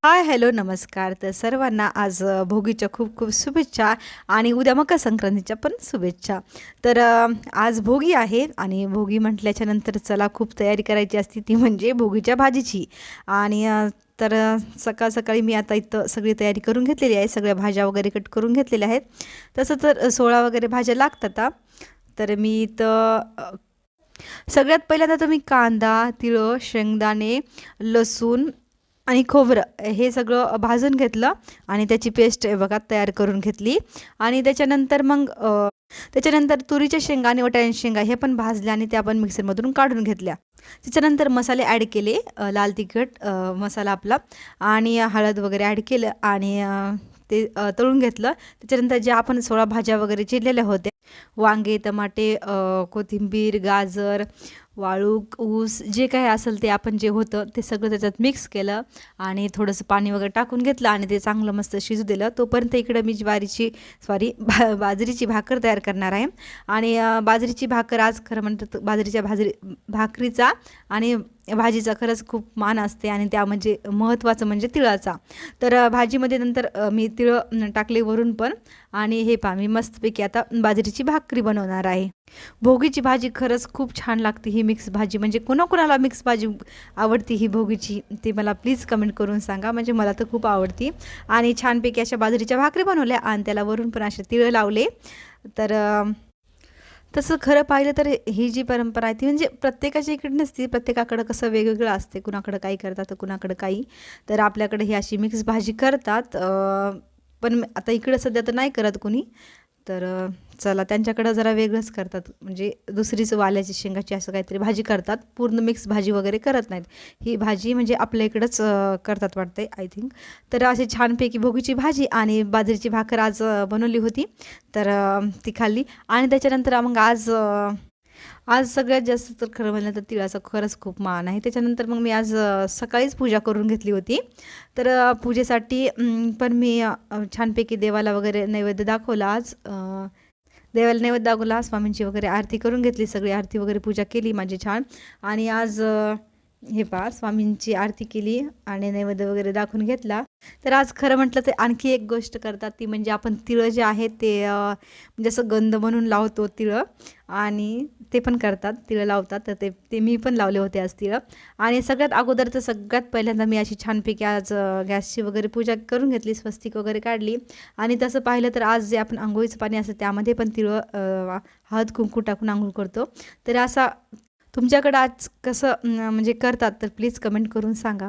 हाय, hello, नमस्कार. तर सर्वांना आज भोगीच्या खूप खूप शुभेच्छा आणि उद्या मकर संक्रांतीच्या पण शुभेच्छा. तर आज भोगी आहे आणि भोगी म्हटल्याच्यानंतर चला खूप तयारी करायची असते ती म्हणजे भोगीच्या भाजीची. आणि तर सकाळ सकाळी मी आता इथं सगळी तयारी करून घेतलेली आहे. सगळ्या भाज्या वगैरे कट करून घेतलेल्या आहेत. तसं तर 16 वगैरे भाज्या लागतात तर मी इथं सगळ्यात पहिल्यांदा तर मी कांदा, तिळं, शेंगदाणे, लसूण आणि खोबरं हे सगळं भाजून घेतलं आणि त्याची पेस्ट हे बघा तयार करून घेतली. आणि त्याच्यानंतर तुरीच्या शेंगा आणि वाटाण्याच्या शेंगा हे पण भाजल्या आणि त्या पण मिक्सरमधून काढून घेतल्या. त्याच्यानंतर मसाले ॲड केले, लाल तिखट मसाला आपला आणि हळद वगैरे ॲड केलं आणि ते तळून घेतलं. त्याच्यानंतर ज्या आपण 16 भाज्या वगैरे चिरलेल्या होत्या, वांगे, टमाटे, कोथिंबीर, गाजर, वाळूक, ऊस जे काही असेल ते आपण जे होतं ते सगळं त्याच्यात मिक्स केलं आणि थोडंसं पाणी वगैरे टाकून घेतलं आणि ते चांगलं मस्त शिजू दिलं. तोपर्यंत इकडं मी बाजरीची भाकर तयार करणार आहे. आणि बाजरीची भाकर आज खरं म्हणतं तर भाकरीचा आणि भाजीचा खरंच खूप मान असते आणि त्या म्हणजे महत्त्वाचं म्हणजे तिळाचा. तर भाजीमध्ये नंतर मी तिळं टाकले वरून पण. आणि हे पहा मी मस्तपैकी आता बाजरीची भाकरी बनवणार आहे. भोगीची भाजी खरंच खूप छान लागते ही मिक्स भाजी. म्हणजे कोणाकोणाला मिक्स भाजी आवडती ही भोगीची ते मला प्लीज कमेंट करून सांगा. म्हणजे मला तर खूप आवडती. आणि छानपैकी अशा बाजरीच्या भाकरी बनवल्या आणि त्याला वरून पण असे तिळं लावले. तर तसं खरं पाहिलं तर ही जी परंपरा आहे ती म्हणजे प्रत्येकाच्या इकडे नसते. प्रत्येकाकडं कसं वेगवेगळं असते. कुणाकडं काही करतात तर कुणाकडं काही. तर आपल्याकडे ही अशी मिक्स भाजी करतात. पण आता इकडं सध्या तर नाही करत कुणी. तर चला त्यांच्याकडं जरा वेगळंच करतात. म्हणजे दुसरीच वाल्याची शेंगाची असं काहीतरी भाजी करतात. पूर्ण मिक्स भाजी वगैरे करत नाहीत. ही भाजी म्हणजे आपल्या इकडंच करतात वाटते आय थिंक. तर अशी छानपैकी भोगीची भाजी आणि बाजरीची भाकर आज बनवली होती. तर ती खाल्ली. आणि त्याच्यानंतर मग आज सगळ्यात जास्त तर खरं म्हणलं तर तिळाचा खरंच खूप मान आहे. त्याच्यानंतर मग मी आज सकाळीच पूजा करून घेतली होती. तर पूजेसाठी पण मी छानपैकी देवाला वगैरे नैवेद्य दाखवला आज. देवाला नैवेद्य दाखवला, स्वामींची वगैरे आरती करून घेतली, सगळी आरती वगैरे पूजा केली माझी छान. आणि आज हे पहा स्वामींची आरती केली आणि नैवेद्य वगैरे दाखवून घेतला. तर आज खरं म्हटलं तर आणखी एक गोष्ट करतात ती म्हणजे आपण तिळं जे आहेत ते म्हणजे असं गंध म्हणून लावतो तिळं. आणि ते पण करतात, तिळं लावतात. तर ते ते मी पण लावले होते आज तिळं. आणि सगळ्यात अगोदर तर सगळ्यात पहिल्यांदा मी अशी छानपैकी आज गॅसची वगैरे पूजा करून घेतली, स्वस्तिक वगैरे काढली. आणि तसं पाहिलं तर आज जे आपण अंघोळीचं पाणी असतं त्यामध्ये पण तिळं हळद कुंकू टाकून अंघोळ करतो. तर असा तुमच्याकडं आज कसं म्हणजे करतात तर प्लीज कमेंट करून सांगा.